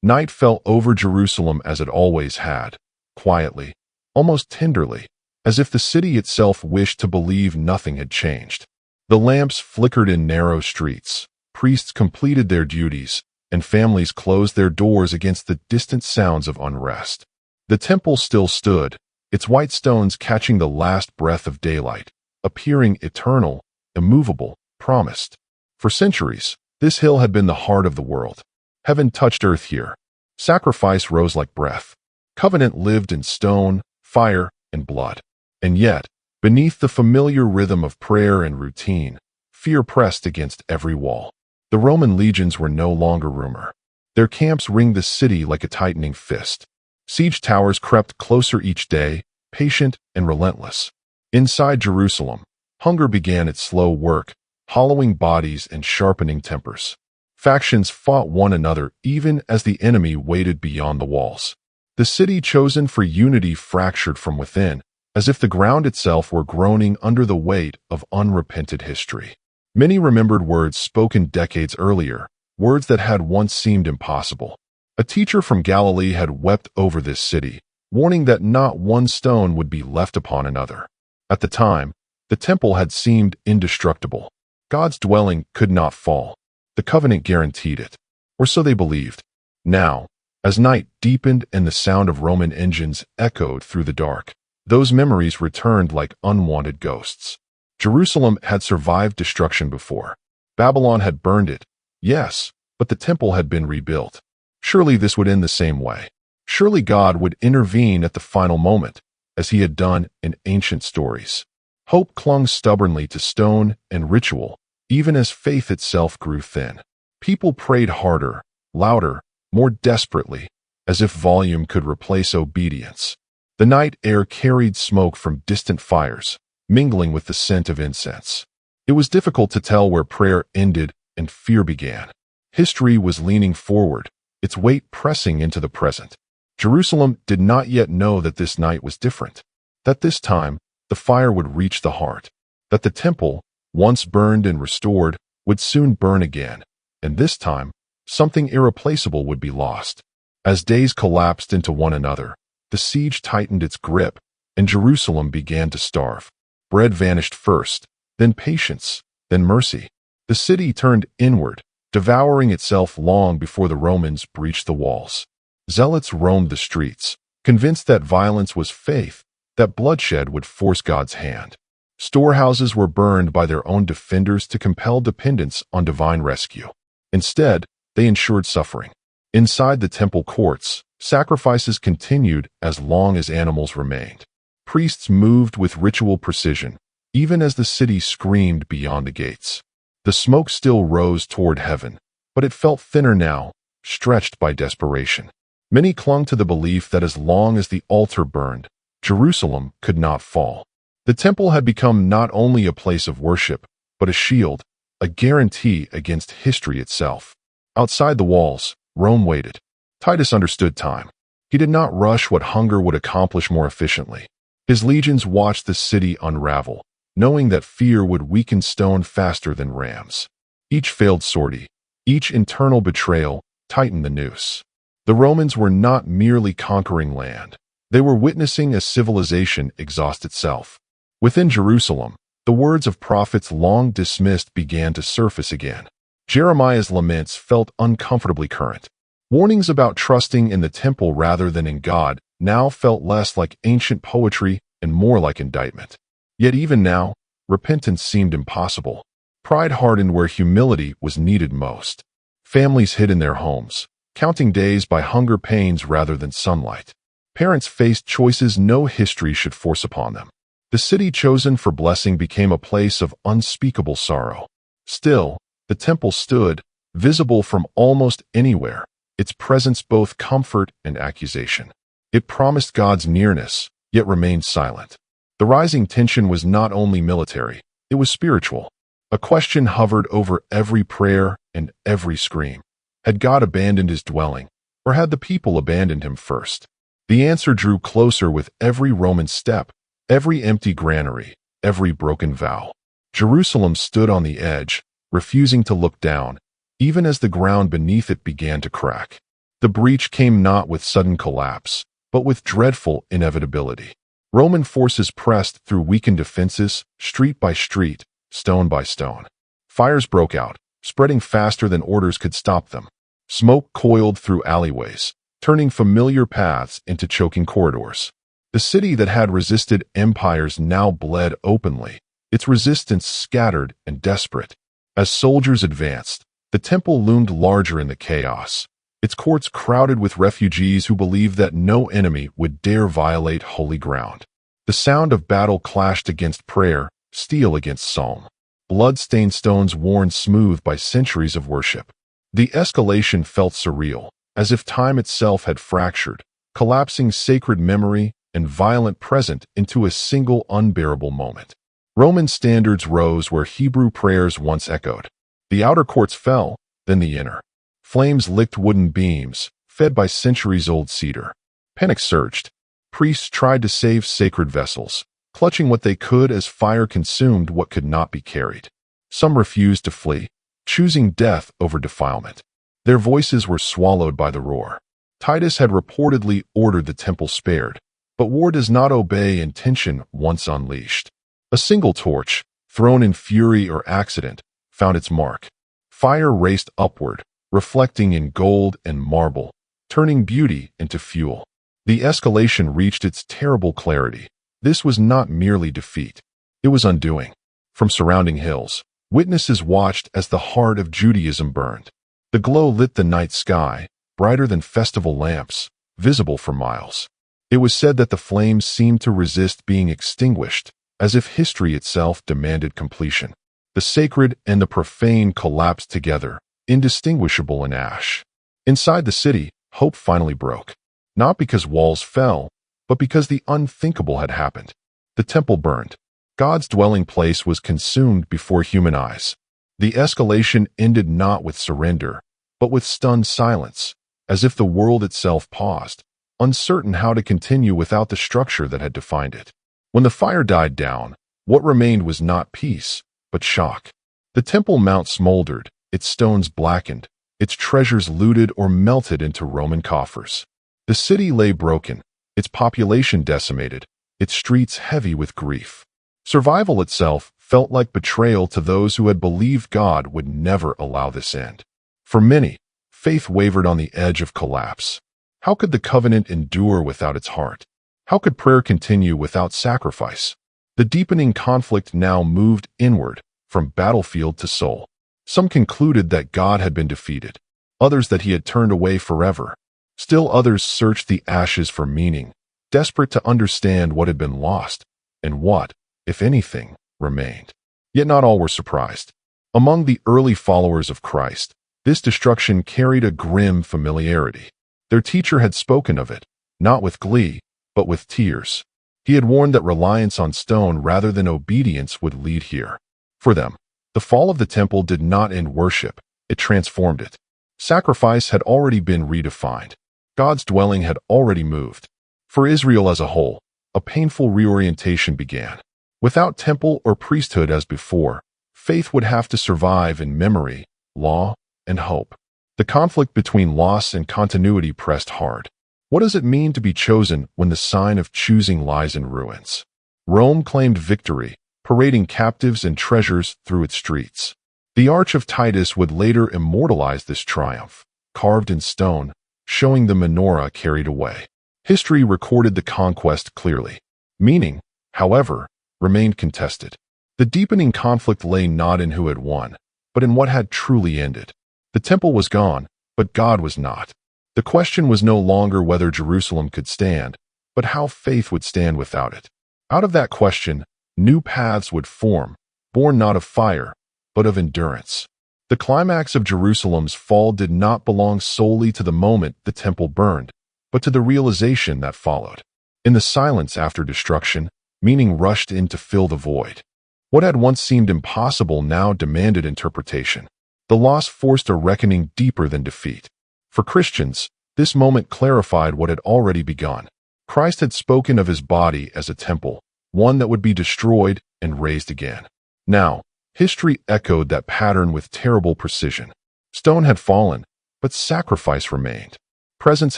Night fell over Jerusalem as it always had, quietly, almost tenderly, as if the city itself wished to believe nothing had changed. The lamps flickered in narrow streets, priests completed their duties, and families closed their doors against the distant sounds of unrest. The temple still stood, its white stones catching the last breath of daylight, appearing eternal, immovable, promised. For centuries, this hill had been the heart of the world. Heaven touched earth here. Sacrifice rose like breath. Covenant lived in stone, fire, and blood. And yet, beneath the familiar rhythm of prayer and routine, fear pressed against every wall. The Roman legions were no longer rumor. Their camps ringed the city like a tightening fist. Siege towers crept closer each day, patient and relentless. Inside Jerusalem, hunger began its slow work, hollowing bodies and sharpening tempers. Factions fought one another even as the enemy waited beyond the walls. The city chosen for unity fractured from within, as if the ground itself were groaning under the weight of unrepented history. Many remembered words spoken decades earlier, words that had once seemed impossible. A teacher from Galilee had wept over this city, warning that not one stone would be left upon another. At the time, the temple had seemed indestructible. God's dwelling could not fall. The covenant guaranteed it. Or so they believed. Now, as night deepened and the sound of Roman engines echoed through the dark, those memories returned like unwanted ghosts. Jerusalem had survived destruction before. Babylon had burned it, yes, but the temple had been rebuilt. Surely this would end the same way. Surely God would intervene at the final moment, as he had done in ancient stories. Hope clung stubbornly to stone and ritual, even as faith itself grew thin. People prayed harder, louder, more desperately, as if volume could replace obedience. The night air carried smoke from distant fires, mingling with the scent of incense. It was difficult to tell where prayer ended and fear began. History was leaning forward, its weight pressing into the present. Jerusalem did not yet know that this night was different, that this time the fire would reach the heart, that the temple, once burned and restored, would soon burn again, and this time something irreplaceable would be lost. As days collapsed into one another, the siege tightened its grip, and Jerusalem began to starve. Bread vanished first, then patience, then mercy. The city turned inward, devouring itself long before the Romans breached the walls. Zealots roamed the streets, convinced that violence was faith, that bloodshed would force God's hand. Storehouses were burned by their own defenders to compel dependence on divine rescue. Instead, they ensured suffering. Inside the temple courts, sacrifices continued as long as animals remained. Priests moved with ritual precision, even as the city screamed beyond the gates. The smoke still rose toward heaven, but it felt thinner now, stretched by desperation. Many clung to the belief that as long as the altar burned, Jerusalem could not fall. The temple had become not only a place of worship, but a shield, a guarantee against history itself. Outside the walls, Rome waited. Titus understood time. He did not rush what hunger would accomplish more efficiently. His legions watched the city unravel, knowing that fear would weaken stone faster than rams. Each failed sortie, each internal betrayal tightened the noose. The Romans were not merely conquering land. They were witnessing a civilization exhaust itself. Within Jerusalem, the words of prophets long dismissed began to surface again. Jeremiah's laments felt uncomfortably current. Warnings about trusting in the temple rather than in God now felt less like ancient poetry and more like indictment. Yet even now, repentance seemed impossible. Pride hardened where humility was needed most. Families hid in their homes, counting days by hunger pains rather than sunlight. Parents faced choices no history should force upon them. The city chosen for blessing became a place of unspeakable sorrow. Still, the temple stood, visible from almost anywhere, its presence both comfort and accusation. It promised God's nearness, yet remained silent. The rising tension was not only military, it was spiritual. A question hovered over every prayer and every scream. Had God abandoned his dwelling, or had the people abandoned him first? The answer drew closer with every Roman step, every empty granary, every broken vow. Jerusalem stood on the edge, refusing to look down, even as the ground beneath it began to crack. The breach came not with sudden collapse, but with dreadful inevitability. Roman forces pressed through weakened defenses, street by street, stone by stone. Fires broke out, spreading faster than orders could stop them. Smoke coiled through alleyways, turning familiar paths into choking corridors. The city that had resisted empires now bled openly, its resistance scattered and desperate. As soldiers advanced, the temple loomed larger in the chaos, its courts crowded with refugees who believed that no enemy would dare violate holy ground. The sound of battle clashed against prayer, steel against psalm. Blood-stained stones worn smooth by centuries of worship. The escalation felt surreal, as if time itself had fractured, collapsing sacred memory and violent present into a single unbearable moment. Roman standards rose where Hebrew prayers once echoed. The outer courts fell, then the inner. Flames licked wooden beams, fed by centuries-old cedar. Panic surged. Priests tried to save sacred vessels, clutching what they could as fire consumed what could not be carried. Some refused to flee, choosing death over defilement. Their voices were swallowed by the roar. Titus had reportedly ordered the temple spared, but war does not obey intention once unleashed. A single torch, thrown in fury or accident, found its mark. Fire raced upward, reflecting in gold and marble, turning beauty into fuel. The escalation reached its terrible clarity. This was not merely defeat. It was undoing. From surrounding hills, witnesses watched as the heart of Judaism burned. The glow lit the night sky, brighter than festival lamps, visible for miles. It was said that the flames seemed to resist being extinguished, as if history itself demanded completion. The sacred and the profane collapsed together, indistinguishable in ash. Inside the city, hope finally broke. Not because walls fell, but because the unthinkable had happened. The temple burned. God's dwelling place was consumed before human eyes. The escalation ended not with surrender, but with stunned silence, as if the world itself paused, uncertain how to continue without the structure that had defined it. When the fire died down, what remained was not peace, but shock. The Temple Mount smoldered, its stones blackened, its treasures looted or melted into Roman coffers. The city lay broken, its population decimated, its streets heavy with grief. Survival itself felt like betrayal to those who had believed God would never allow this end. For many, faith wavered on the edge of collapse. How could the covenant endure without its heart? How could prayer continue without sacrifice? The deepening conflict now moved inward, from battlefield to soul. Some concluded that God had been defeated, others that he had turned away forever. Still others searched the ashes for meaning, desperate to understand what had been lost, and what, if anything, remained. Yet not all were surprised. Among the early followers of Christ, this destruction carried a grim familiarity. Their teacher had spoken of it, not with glee, but with tears. He had warned that reliance on stone rather than obedience would lead here. For them, the fall of the temple did not end worship, it transformed it. Sacrifice had already been redefined. God's dwelling had already moved. For Israel as a whole, a painful reorientation began. Without temple or priesthood as before, faith would have to survive in memory, law, and hope. The conflict between loss and continuity pressed hard. What does it mean to be chosen when the sign of choosing lies in ruins? Rome claimed victory, parading captives and treasures through its streets. The Arch of Titus would later immortalize this triumph, carved in stone, showing the menorah carried away. History recorded the conquest clearly. Meaning, however, remained contested. The deepening conflict lay not in who had won, but in what had truly ended. The temple was gone, but God was not. The question was no longer whether Jerusalem could stand, but how faith would stand without it. Out of that question, new paths would form, born not of fire, but of endurance. The climax of Jerusalem's fall did not belong solely to the moment the temple burned, but to the realization that followed. In the silence after destruction, meaning rushed in to fill the void. What had once seemed impossible now demanded interpretation. The loss forced a reckoning deeper than defeat. For Christians, this moment clarified what had already begun. Christ had spoken of his body as a temple, one that would be destroyed and raised again. Now, history echoed that pattern with terrible precision. Stone had fallen, but sacrifice remained. Presence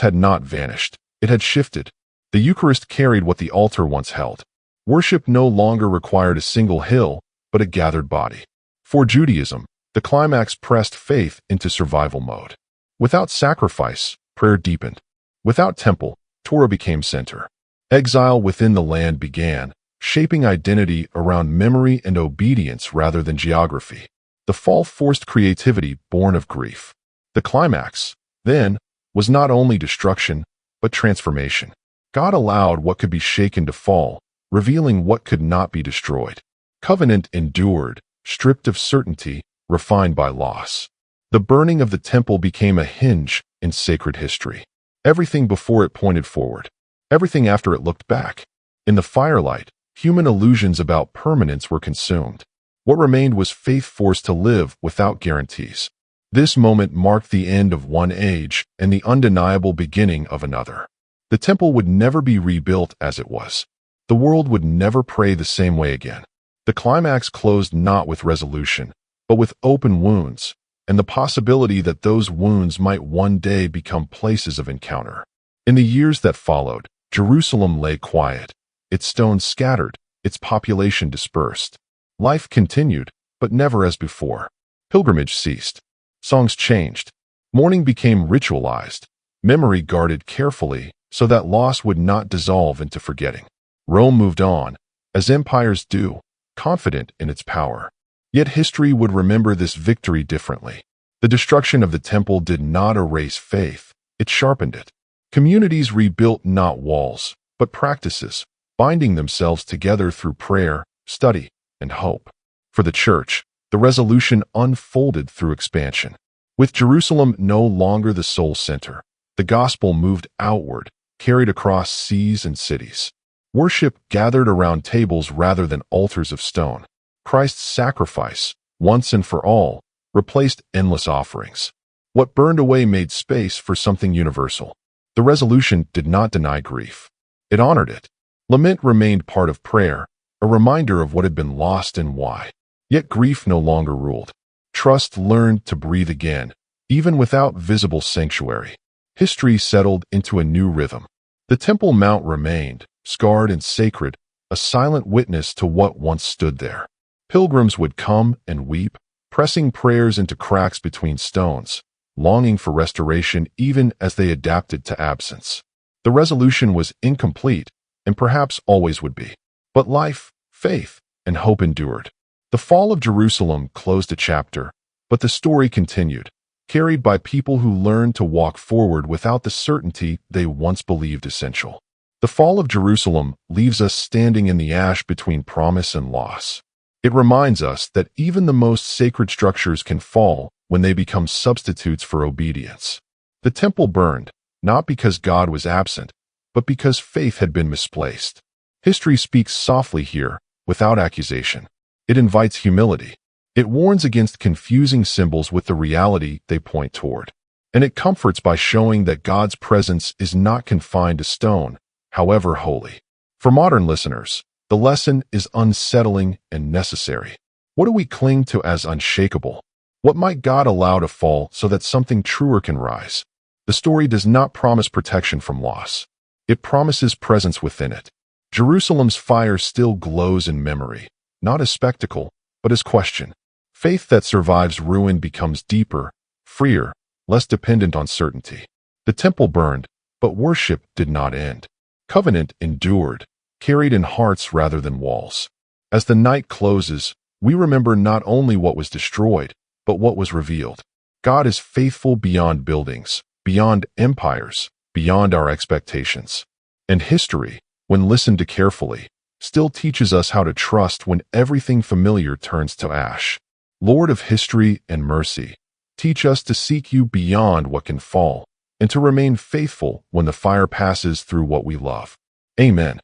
had not vanished. It had shifted. The Eucharist carried what the altar once held. Worship no longer required a single hill, but a gathered body. For Judaism, the climax pressed faith into survival mode. Without sacrifice, prayer deepened. Without temple, Torah became center. Exile within the land began, shaping identity around memory and obedience rather than geography. The fall forced creativity born of grief. The climax, then, was not only destruction, but transformation. God allowed what could be shaken to fall, revealing what could not be destroyed. Covenant endured, stripped of certainty, refined by loss. The burning of the temple became a hinge in sacred history. Everything before it pointed forward. Everything after it looked back. In the firelight, human illusions about permanence were consumed. What remained was faith forced to live without guarantees. This moment marked the end of one age and the undeniable beginning of another. The temple would never be rebuilt as it was. The world would never pray the same way again. The climax closed not with resolution, but with open wounds, and the possibility that those wounds might one day become places of encounter. In the years that followed, Jerusalem lay quiet, its stones scattered, its population dispersed. Life continued, but never as before. Pilgrimage ceased. Songs changed. Mourning became ritualized. Memory guarded carefully so that loss would not dissolve into forgetting. Rome moved on, as empires do, confident in its power. Yet history would remember this victory differently. The destruction of the temple did not erase faith, it sharpened it. Communities rebuilt not walls, but practices, binding themselves together through prayer, study, and hope. For the church, the resolution unfolded through expansion. With Jerusalem no longer the sole center, the gospel moved outward, carried across seas and cities. Worship gathered around tables rather than altars of stone. Christ's sacrifice, once and for all, replaced endless offerings. What burned away made space for something universal. The resolution did not deny grief. It honored it. Lament remained part of prayer, a reminder of what had been lost and why. Yet grief no longer ruled. Trust learned to breathe again, even without visible sanctuary. History settled into a new rhythm. The Temple Mount remained, scarred and sacred, a silent witness to what once stood there. Pilgrims would come and weep, pressing prayers into cracks between stones, longing for restoration even as they adapted to absence. The resolution was incomplete, and perhaps always would be. But life, faith, and hope endured. The fall of Jerusalem closed a chapter, but the story continued, carried by people who learned to walk forward without the certainty they once believed essential. The fall of Jerusalem leaves us standing in the ash between promise and loss. It reminds us that even the most sacred structures can fall when they become substitutes for obedience. The temple burned, not because God was absent, but because faith had been misplaced. History speaks softly here, without accusation. It invites humility. It warns against confusing symbols with the reality they point toward. And it comforts by showing that God's presence is not confined to stone, however holy. For modern listeners, the lesson is unsettling and necessary. What do we cling to as unshakable? What might God allow to fall so that something truer can rise? The story does not promise protection from loss. It promises presence within it. Jerusalem's fire still glows in memory, not as spectacle, but as question. Faith that survives ruin becomes deeper, freer, less dependent on certainty. The temple burned, but worship did not end. Covenant endured, carried in hearts rather than walls. As the night closes, we remember not only what was destroyed, but what was revealed. God is faithful beyond buildings, beyond empires, beyond our expectations. And history, when listened to carefully, still teaches us how to trust when everything familiar turns to ash. Lord of history and mercy, teach us to seek you beyond what can fall, and to remain faithful when the fire passes through what we love. Amen.